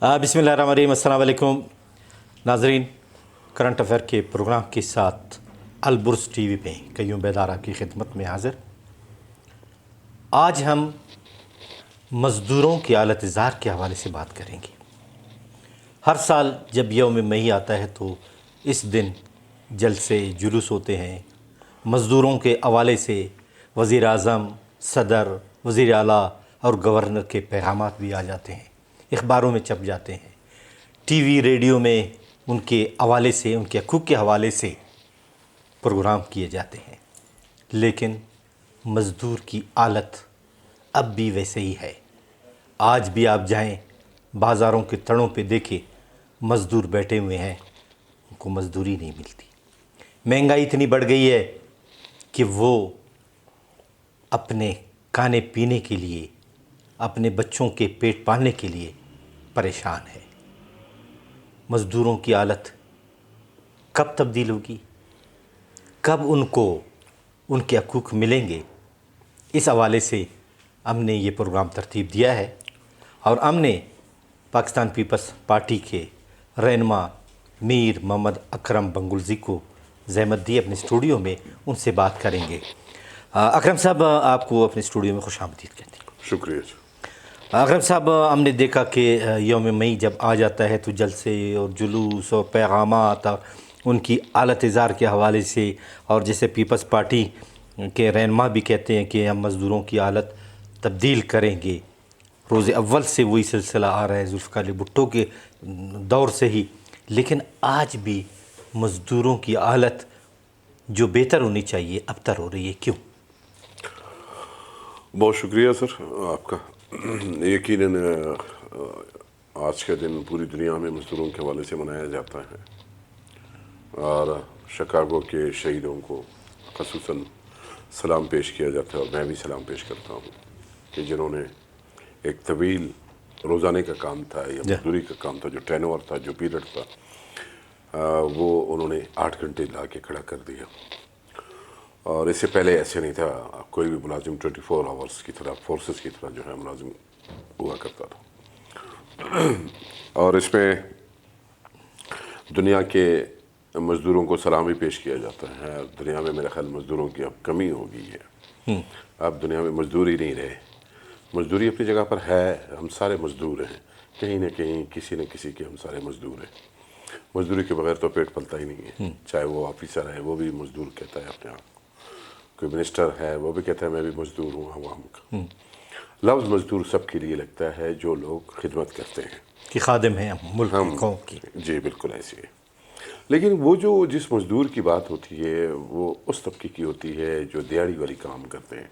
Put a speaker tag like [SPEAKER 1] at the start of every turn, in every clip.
[SPEAKER 1] بسم اللہ الرحمن الرحیم۔ السلام علیکم ناظرین، کرنٹ افیئر کے پروگرام کے ساتھ البرز ٹی وی پہ قیوم بیدارہ کی خدمت میں حاضر۔ آج ہم مزدوروں کی حالت زار کے حوالے سے بات کریں گے۔ ہر سال جب یوم مئی آتا ہے تو اس دن جلسے جلوس ہوتے ہیں، مزدوروں کے حوالے سے وزیر اعظم، صدر، وزیر اعلیٰ اور گورنر کے پیغامات بھی آ جاتے ہیں، اخباروں میں چھپ جاتے ہیں، ٹی وی ریڈیو میں ان کے حوالے سے، ان کے حقوق کے حوالے سے پروگرام کیے جاتے ہیں، لیکن مزدور کی حالت اب بھی ویسے ہی ہے۔ آج بھی آپ جائیں بازاروں کے تڑوں پہ دیکھیں، مزدور بیٹھے ہوئے ہیں، ان کو مزدوری نہیں ملتی۔ مہنگائی اتنی بڑھ گئی ہے کہ وہ اپنے کھانے پینے کے لیے، اپنے بچوں کے پیٹ پالنے کے لیے پریشان ہے۔ مزدوروں کی حالت کب تبدیل ہوگی؟ کب ان کو ان کے حقوق ملیں گے؟ اس حوالے سے ہم نے یہ پروگرام ترتیب دیا ہے اور ہم نے پاکستان پیپلز پارٹی کے رہنما میر محمد اکرم بنگلزی کو زحمت دی اپنے اسٹوڈیو میں، ان سے بات کریں گے۔ اکرم صاحب، آپ کو اپنے اسٹوڈیو میں خوش آمدید کہتے ہیں۔
[SPEAKER 2] شکریہ۔
[SPEAKER 1] اکرم صاحب، ہم نے دیکھا کہ یوم مئی جب آ جاتا ہے تو جلسے اور جلوس اور پیغامات اور ان کی حالت زار کے حوالے سے، اور جیسے پیپلز پارٹی کے رہنما بھی کہتے ہیں کہ ہم مزدوروں کی حالت تبدیل کریں گے، روز اول سے وہی سلسلہ آ رہا ہے ذوالفقار علی بھٹو کے دور سے ہی، لیکن آج بھی مزدوروں کی حالت جو بہتر ہونی چاہیے ابتر ہو رہی ہے، کیوں؟
[SPEAKER 2] بہت شکریہ سر آپ کا۔ یقیناً آج کا دن پوری دنیا میں مزدوروں کے حوالے سے منایا جاتا ہے، اور شکاگو کے شہیدوں کو خصوصاً سلام پیش کیا جاتا ہے، اور میں بھی سلام پیش کرتا ہوں کہ جنہوں نے ایک طویل روزانے کا کام تھا یا مزدوری کا کام تھا، جو ٹرین تھا، جو پیریڈ تھا، وہ انہوں نے 8 گھنٹے لا کے کھڑا کر دیا۔ اور اس سے پہلے ایسے نہیں تھا، کوئی بھی ملازم 24 آورس کی طرح، فورسز کی طرح جو ہے ملازم ہوا کرتا تھا۔ اور اس میں دنیا کے مزدوروں کو سلام بھی پیش کیا جاتا ہے۔ دنیا میں میرے خیال مزدوروں کی اب کمی ہو گئی ہے، اب دنیا میں مزدور ہی نہیں رہے۔ مزدوری اپنی جگہ پر ہے، ہم سارے مزدور ہیں، کہیں نہ کہیں کسی نہ کسی کے ہم سارے مزدور ہیں۔ مزدوری کے بغیر تو پیٹ پلتا ہی نہیں ہے، چاہے وہ آفیسر ہے وہ بھی مزدور کہتا ہے اپنے آپ، کوئی منسٹر ہے وہ بھی کہتا ہے میں بھی مزدور ہوں عوام کا۔ لفظ مزدور سب کے لیے لگتا ہے جو لوگ خدمت کرتے ہیں،
[SPEAKER 1] کہ خادم ہیں ملک کی، قوم کی۔
[SPEAKER 2] جی بالکل ایسے ہے۔ لیکن وہ جو جس مزدور کی بات ہوتی ہے وہ اس طبقے کی ہوتی ہے جو دیہڑی والی کام کرتے ہیں،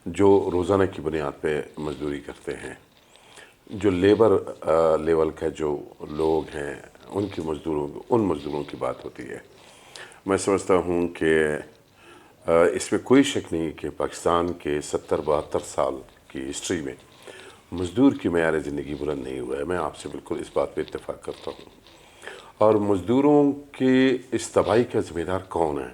[SPEAKER 2] جو روزانہ کی بنیاد پہ مزدوری کرتے ہیں، جو لیبر لیول کا جو لوگ ہیں ان مزدوروں کی بات ہوتی ہے۔ میں سمجھتا ہوں کہ اس میں کوئی شک نہیں کہ پاکستان کے 70-72 سال کی ہسٹری میں مزدور کی معیار زندگی بلند نہیں ہوا ہے۔ میں آپ سے بالکل اس بات پہ اتفاق کرتا ہوں۔ اور مزدوروں کی اس تباہی کا ذمہ دار کون ہے؟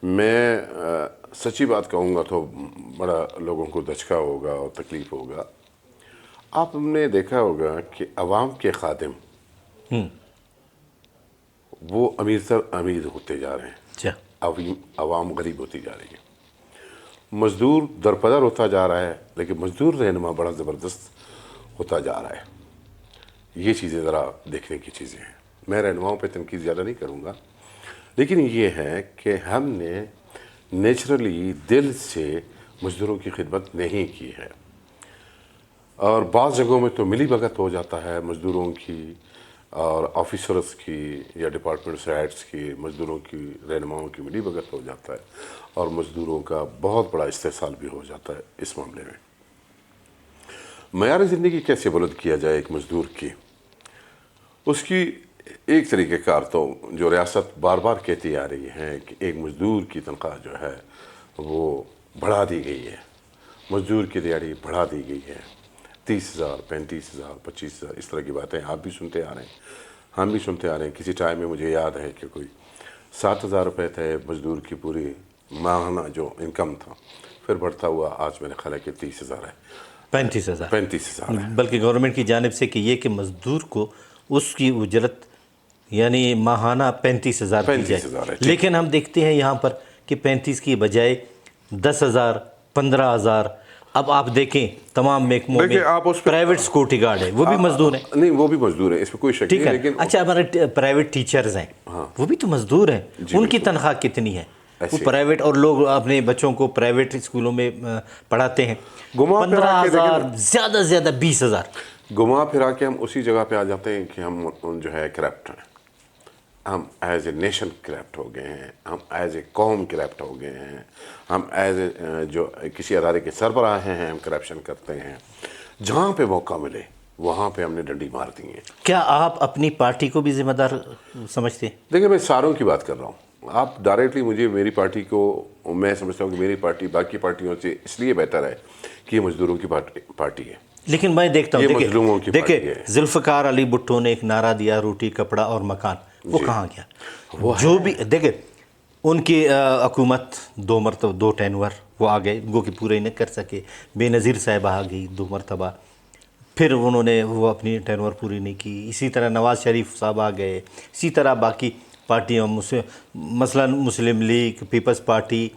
[SPEAKER 2] میں سچی بات کہوں گا تو بڑا لوگوں کو دھچکا ہوگا اور تکلیف ہوگا۔ آپ نے دیکھا ہوگا کہ عوام کے خادم وہ امیر تر امیر ہوتے جا رہے ہیں، عوام غریب ہوتی جا رہی ہے۔ مزدور درپدر ہوتا جا رہا ہے، لیکن مزدور رہنما بڑا زبردست ہوتا جا رہا ہے۔ یہ چیزیں ذرا دیکھنے کی چیزیں ہیں۔ میں رہنماؤں پہ تنقید زیادہ نہیں کروں گا، لیکن یہ ہے کہ ہم نے نیچرلی دل سے مزدوروں کی خدمت نہیں کی ہے، اور بعض جگہوں میں تو ملی بھگت ہو جاتا ہے مزدوروں کی اور آفیسرز کی یا ڈپارٹمنٹ ہیڈس کی، مزدوروں کی، رہنماؤں کی ملی بھگت ہو جاتا ہے، اور مزدوروں کا بہت بڑا استحصال بھی ہو جاتا ہے اس معاملے میں۔ معیار زندگی کیسے بلند کیا جائے ایک مزدور کی؟ اس کی ایک طریقہ کار تو جو ریاست بار بار کہتی آ رہی ہے کہ ایک مزدور کی تنخواہ جو ہے وہ بڑھا دی گئی ہے، مزدور کی دیہڑی بڑھا دی گئی ہے، 30,000 35,000 25,000 اس طرح کی باتیں آپ بھی سنتے آ رہے ہیں، ہم بھی سنتے آ رہے ہیں۔ کسی ٹائم میں مجھے یاد ہے کہ کوئی 7,000 روپے تھے مزدور کی پوری ماہانہ جو انکم تھا، پھر بڑھتا ہوا آج میرے خیال ہے کہ 30,000 ہے۔
[SPEAKER 1] 35,000
[SPEAKER 2] 35,000 ہے.
[SPEAKER 1] بلکہ گورنمنٹ کی جانب سے کہ یہ کہ مزدور کو اس کی اجرت یعنی ماہانہ 35,000 دی
[SPEAKER 2] 35,000
[SPEAKER 1] جائے.
[SPEAKER 2] ہے.
[SPEAKER 1] لیکن ہم دیکھتے ہیں یہاں پر کہ 35 کی بجائے 10,000 15,000. اب آپ دیکھیں تمام محکموں میں
[SPEAKER 2] دیکھیں آپ اس پہ
[SPEAKER 1] پرائیویٹ سیکورٹی گارڈ ہے وہ بھی مزدور ہیں.
[SPEAKER 2] نہیں وہ بھی مزدور ہیں, اس میں کوئی شک
[SPEAKER 1] ٹھیک
[SPEAKER 2] نہیں,
[SPEAKER 1] ہے.
[SPEAKER 2] لیکن
[SPEAKER 1] اچھا ہمارے پرائیویٹ ٹیچرز ہیں وہ بھی تو مزدور ہیں. ان کی تنخواہ کتنی ہے؟ وہ پرائیویٹ اور لوگ اپنے بچوں کو پرائیویٹ اسکولوں میں پڑھاتے ہیں. 15,000 زیادہ سے زیادہ 20,000.
[SPEAKER 2] گھما پھرا کے ہم اسی جگہ پہ آ جاتے ہیں کہ ہم جو ہے کرپٹ ہیں, ہم ایز اے نیشن کرپٹ ہو گئے ہیں, ہم ایز اے قوم کرپٹ ہو گئے ہیں, ہم ایز اے جو کسی ادارے کے سربراہ ہیں ہم کرپشن کرتے ہیں. جہاں پہ موقع ملے وہاں پہ ہم نے ڈنڈی مار دی ہیں.
[SPEAKER 1] کیا آپ اپنی پارٹی کو بھی ذمہ دار سمجھتے ہیں؟
[SPEAKER 2] دیکھیں میں ساروں کی بات کر رہا ہوں. آپ ڈائریکٹلی مجھے میری پارٹی کو, میں سمجھتا ہوں کہ میری پارٹی باقی پارٹیوں سے اس لیے بہتر ہے کہ یہ مزدوروں کی پارٹی ہے.
[SPEAKER 1] لیکن میں دیکھتا
[SPEAKER 2] یہ مظلوموں کی
[SPEAKER 1] ہوں
[SPEAKER 2] پارٹی
[SPEAKER 1] دیکھیں
[SPEAKER 2] ہے.
[SPEAKER 1] ذوالفقار علی بھٹو نے ایک نعرہ دیا روٹی کپڑا اور مکان, وہ کہاں گیا؟ جو بھی دیکھیں ان کی حکومت 2 مرتبہ 2 ٹینور وہ آ گئے, گو کہ پورے نہیں کر سکے. بے نظیر صاحب آ گئی 2 مرتبہ, پھر انہوں نے وہ اپنی ٹینور پوری نہیں کی. اسی طرح نواز شریف صاحب آ گئے, اسی طرح باقی پارٹیوں مثلا مسلم لیگ, پیپلز پارٹی,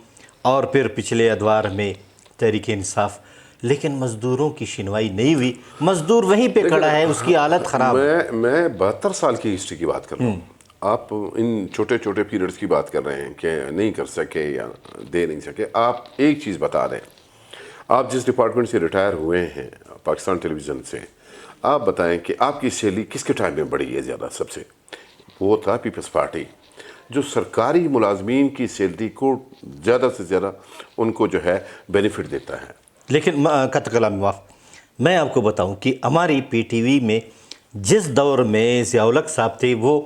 [SPEAKER 1] اور پھر پچھلے ادوار میں تحریک انصاف. لیکن مزدوروں کی شنوائی نہیں ہوئی. مزدور وہیں پہ کھڑا ہے, اس کی حالت خراب ہے.
[SPEAKER 2] میں 72 سال کی ہسٹری کی بات کر رہا ہوں. آپ ان چھوٹے چھوٹے پیریڈز کی بات کر رہے ہیں کہ نہیں کر سکے یا دے نہیں سکے. آپ ایک چیز بتا دیں, آپ جس ڈپارٹمنٹ سے ریٹائر ہوئے ہیں پاکستان ٹیلی ویژن سے, آپ بتائیں کہ آپ کی سیلری کس کے ٹائم میں بڑھی ہے زیادہ؟ سب سے وہ تھا پیپلز پارٹی, جو سرکاری ملازمین کی سیلری کو زیادہ سے زیادہ ان کو جو ہے بینیفٹ دیتا ہے.
[SPEAKER 1] لیکن قط کلام معاف, میں آپ کو بتاؤں کہ ہماری پی ٹی وی میں جس دور میں ضیاء الحق صاحب تھے وہ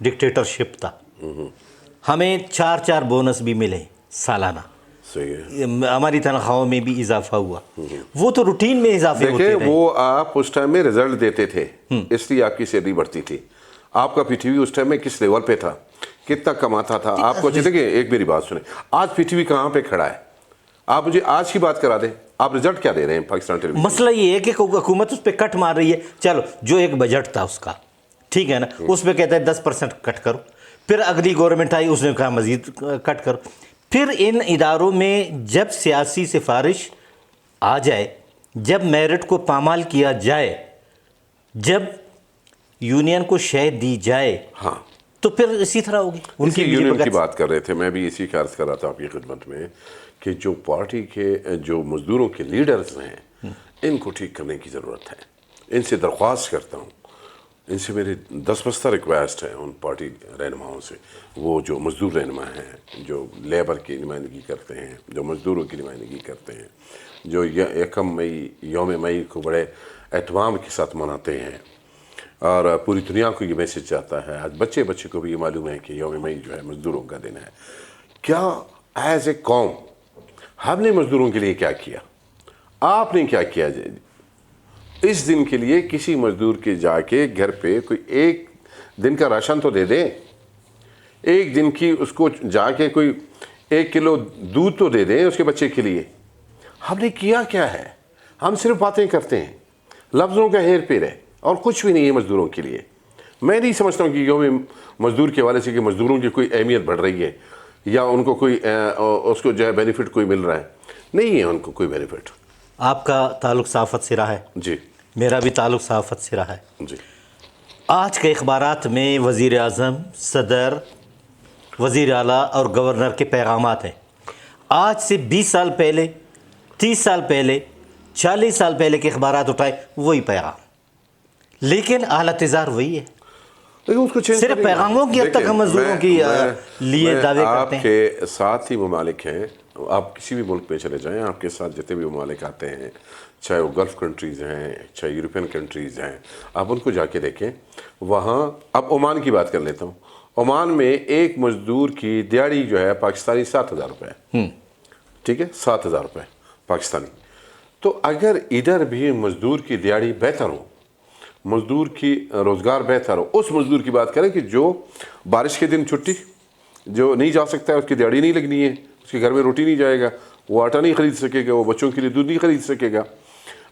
[SPEAKER 1] ڈکٹیٹرشپ تھا. ہمیں 4 بونس بھی ملے سالانہ,
[SPEAKER 2] صحیح ہے.
[SPEAKER 1] ہماری تنخواہوں میں بھی اضافہ ہوا. وہ تو روٹین میں اضافے ہوتے
[SPEAKER 2] دیکھیں
[SPEAKER 1] رہے.
[SPEAKER 2] وہ آپ اس ٹائم میں رزلٹ دیتے تھے اس لیے آپ کی سیلری بڑھتی تھی. آپ کا پی ٹی وی اس ٹائم میں کس لیول پہ تھا, کتنا کماتا تھا آپ کو؟ دیکھیں ایک میری بات سنیں, آج پی ٹی وی کہاں پہ کھڑا ہے؟ آپ مجھے آج کی بات کرا دیں, آپ رزلٹ کیا دے رہے ہیں پاکستان ٹیلی ویژن؟
[SPEAKER 1] مسئلہ یہ ہے کہ حکومت اس پہ کٹ مار رہی ہے. چلو جو ایک بجٹ تھا اس کا, ٹھیک ہے نا, اس پہ کہتا ہے 10% کٹ کرو. پھر اگلی گورنمنٹ آئی, اس نے کہا مزید کٹ کرو. پھر ان اداروں میں جب سیاسی سفارش آ جائے, جب میرٹ کو پامال کیا جائے, جب یونین کو شے دی جائے,
[SPEAKER 2] ہاں
[SPEAKER 1] تو پھر اسی طرح ہوگی. ان کی
[SPEAKER 2] یونین کی بات کر رہے تھے, میں بھی اسی کا عرض کر رہا تھا آپ کی خدمت میں کہ جو پارٹی کے جو مزدوروں کے لیڈرز ہیں ان کو ٹھیک کرنے کی ضرورت ہے. ان سے درخواست کرتا ہوں, ان سے میری دستبستہ ریکویسٹ ہے ان پارٹی رہنماؤں سے, وہ جو مزدور رہنما ہیں, جو لیبر کی نمائندگی کرتے ہیں, جو مزدوروں کی نمائندگی کرتے ہیں, جو 1 مئی یوم مئی کو بڑے اہتمام کے ساتھ مناتے ہیں, اور پوری دنیا کو یہ میسج جاتا ہے. آج بچے کو بھی یہ معلوم ہے کہ یوم مئی جو ہے مزدوروں کا دن ہے. کیا ایز اے قوم ہم نے مزدوروں کے لیے کیا کیا؟ آپ نے کیا کیا؟ اس دن کے لیے کسی مزدور کے جا کے گھر پہ کوئی 1 دن کا راشن تو دے دیں. 1 دن کی اس کو جا کے کوئی 1 کلو دودھ تو دے دیں اس کے بچے کے لیے. ہم نے کیا کیا ہے؟ ہم صرف باتیں کرتے ہیں, لفظوں کا ہیر پھیر ہے اور کچھ بھی نہیں ہے مزدوروں کے لیے. میں نہیں سمجھتا ہوں کہ یوم مزدور کے حوالے سے کہ مزدوروں کی کوئی اہمیت بڑھ رہی ہے یا ان کو کوئی اس کو جو ہے بینیفٹ کوئی مل رہا ہے. نہیں ہے ان کو کوئی بینیفٹ.
[SPEAKER 1] آپ کا تعلق صحافت سے رہا ہے,
[SPEAKER 2] جی
[SPEAKER 1] میرا بھی تعلق صحافت سے رہا ہے.
[SPEAKER 2] جی.
[SPEAKER 1] آج کے اخبارات میں وزیر اعظم, صدر, وزیر اعلیٰ اور گورنر کے پیغامات ہیں. آج سے 20 سال پہلے, 30 سال پہلے, 40 سال پہلے کے اخبارات اٹھائے وہی پیغام, لیکن حالت اظہار وہی ہے.
[SPEAKER 2] اس کو
[SPEAKER 1] صرف پیغاموں کی حد تک ہم مزدوروں کی لیے دعوے کرتے ہیں.
[SPEAKER 2] آپ کے ساتھ ہی ممالک ہیں, آپ کسی بھی ملک میں چلے جائیں, آپ کے ساتھ جتنے بھی ممالک آتے ہیں, چاہے وہ گلف کنٹریز ہیں, چاہے یورپین کنٹریز ہیں, آپ ان کو جا کے دیکھیں. وہاں اب عمان کی بات کر لیتا ہوں. عمان میں ایک مزدور کی دیہڑی جو ہے پاکستانی 7,000 روپے ہے. ٹھیک ہے, 7,000 روپے پاکستانی. تو اگر ادھر بھی مزدور کی دیہڑی بہتر ہو, مزدور کی روزگار بہتر ہو, اس مزدور کی بات کریں کہ جو بارش کے دن چھٹی, جو نہیں جا سکتا ہے, اس کی دیہڑی نہیں لگنی ہے, اس کے گھر میں روٹی نہیں جائے گا, وہ آٹا نہیں خرید سکے گا, وہ بچوں کے لیے دودھ نہیں خرید سکے گا.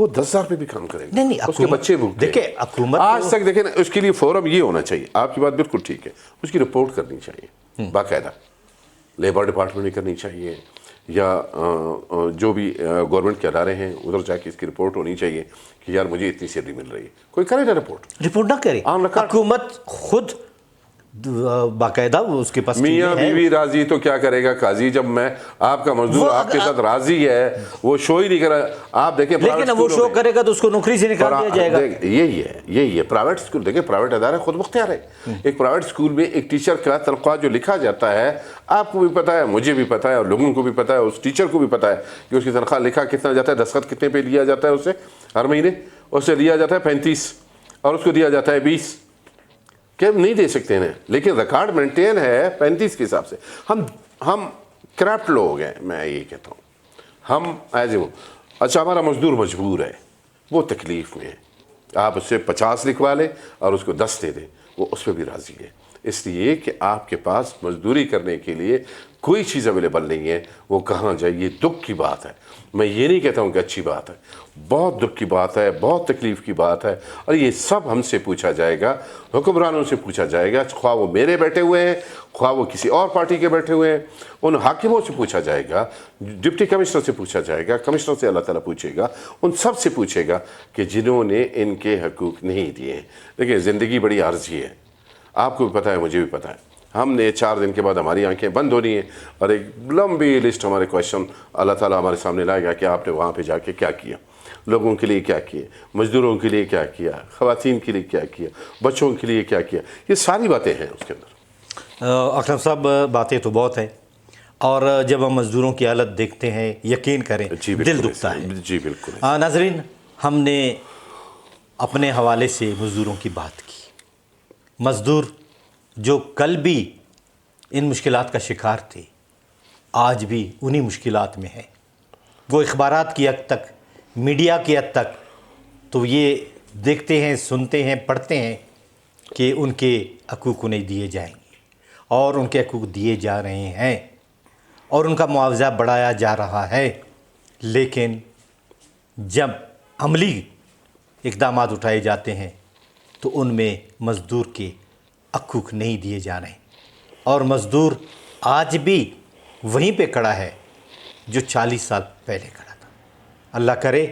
[SPEAKER 2] وہ 10,000 پہ بھی کام کرے گا.
[SPEAKER 1] نہیں
[SPEAKER 2] اس کے بچے بھوکتے ہیں.
[SPEAKER 1] دیکھیں حکومت
[SPEAKER 2] آج تک دیکھیں نا, اس کے لیے فورم یہ ہونا چاہیے. آپ کی بات بالکل ٹھیک ہے, اس کی رپورٹ کرنی چاہیے باقاعدہ, لیبر ڈپارٹمنٹ میں کرنی چاہیے, یا جو بھی گورنمنٹ کے ادارے ہیں ادھر جا کے اس کی رپورٹ ہونی چاہیے کہ یار مجھے اتنی سیلری مل رہی ہے. کوئی کرے نا رپورٹ
[SPEAKER 1] نہ کرے,
[SPEAKER 2] آن ریکارڈ.
[SPEAKER 1] حکومت خود باقاعدہ اس کے پاس
[SPEAKER 2] میاں بیوی راضی تو کیا کرے گا قاضی, جب میں آپ کا مزدور آپ کے ساتھ راضی ہے, وہ شو ہی نہیں کرا. آپ دیکھیں
[SPEAKER 1] لیکن وہ شو کرے گا تو اس کو نوکری سے نکال دیا جائے گا.
[SPEAKER 2] یہی ہے پرائیویٹ اسکول. دیکھیں پرائیویٹ ادارے خود مختار ہے. ایک پرائیویٹ اسکول میں ایک ٹیچر کا تنخواہ جو لکھا جاتا ہے, آپ کو بھی پتا ہے, مجھے بھی پتا ہے, اور لوگوں کو بھی پتا ہے, اس ٹیچر کو بھی پتا ہے کہ اس کی تنخواہ لکھا کتنا جاتا ہے, دستخط کتنے پہ لیا جاتا ہے اسے ہر مہینے. اسے لیا جاتا ہے 35 اور اس کو دیا جاتا ہے 20. کہ ہم نہیں دے سکتے ہیں, لیکن ریکارڈ مینٹین ہے 35 کے حساب سے. ہم کرپٹ لوگ ہیں, میں یہ کہتا ہوں. ہم ایز اے اچھا ہمارا مزدور مجبور ہے, وہ تکلیف میں ہے, آپ اس سے 50 لکھوا لیں اور اس کو 10 دے دیں, وہ اس پہ بھی راضی ہے. اس لیے کہ آپ کے پاس مزدوری کرنے کے لیے کوئی چیز اویلیبل نہیں ہے, وہ کہاں جائے. یہ دکھ کی بات ہے. میں یہ نہیں کہتا ہوں کہ اچھی بات ہے, بہت دکھ کی بات ہے, بہت تکلیف کی بات ہے. اور یہ سب ہم سے پوچھا جائے گا, حکمرانوں سے پوچھا جائے گا, خواہ وہ میرے بیٹھے ہوئے ہیں, خواہ وہ کسی اور پارٹی کے بیٹھے ہوئے ہیں. ان حاکموں سے پوچھا جائے گا, ڈپٹی کمشنر سے پوچھا جائے گا, کمشنر سے اللہ تعالیٰ پوچھے گا, ان سب سے پوچھے گا کہ جنہوں نے ان کے حقوق نہیں دیے ہیں. دیکھیں زندگی بڑی عارضی ہے, آپ کو بھی پتہ ہے, مجھے بھی پتہ ہے. ہم نے 4 دن کے بعد ہماری آنکھیں بند ہونی ہیں, اور ایک لمبی لسٹ ہمارے کویشچن اللہ تعالیٰ ہمارے سامنے لائے گا کہ آپ نے وہاں پہ جا کے کیا کیا, لوگوں کے لیے کیا کیا, مزدوروں کے لیے کیا کیا, خواتین کے لیے کیا کیا, بچوں کے لیے کیا کیا. یہ ساری باتیں ہیں اس کے اندر.
[SPEAKER 1] اکرم صاحب باتیں تو بہت ہیں, اور جب ہم مزدوروں کی حالت دیکھتے ہیں یقین کریں دل دکھتا ہے.
[SPEAKER 2] جی بالکل.
[SPEAKER 1] ناظرین, ہم نے اپنے حوالے سے مزدوروں کی بات کی. مزدور جو کل بھی ان مشکلات کا شکار تھے, آج بھی انہی مشکلات میں ہیں. وہ اخبارات کی حد تک, میڈیا کی حد تک تو یہ دیکھتے ہیں, سنتے ہیں, پڑھتے ہیں کہ ان کے حقوق انہیں دیے جائیں گے, اور ان کے حقوق دیے جا رہے ہیں, اور ان کا معاوضہ بڑھایا جا رہا ہے. لیکن جب عملی اقدامات اٹھائے جاتے ہیں تو ان میں مزدور کے حقوق نہیں دیے جا رہے, اور مزدور آج بھی وہیں پہ کھڑا ہے جو 40 سال پہلے کھڑا تھا. اللہ کرے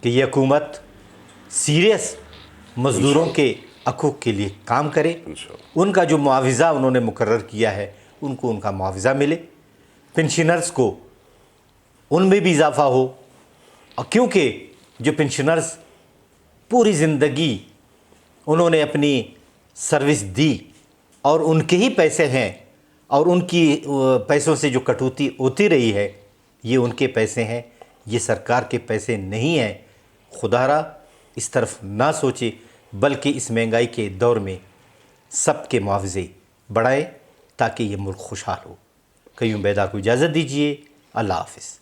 [SPEAKER 1] کہ یہ حکومت سیریس مزدوروں کے حقوق کے لیے کام کرے, ان کا جو معاوضہ انہوں نے مقرر کیا ہے ان کو ان کا معاوضہ ملے, پنشنرز کو ان میں بھی اضافہ ہو. کیونکہ جو پنشنرز پوری زندگی انہوں نے اپنی سروس دی, اور ان کے ہی پیسے ہیں, اور ان کی پیسوں سے جو کٹوتی ہوتی رہی ہے یہ ان کے پیسے ہیں, یہ سرکار کے پیسے نہیں ہیں. خدا را اس طرف نہ سوچے, بلکہ اس مہنگائی کے دور میں سب کے معاوضے بڑھائے تاکہ یہ ملک خوشحال ہو. قیوم بیدار کو اجازت دیجیے. اللہ حافظ.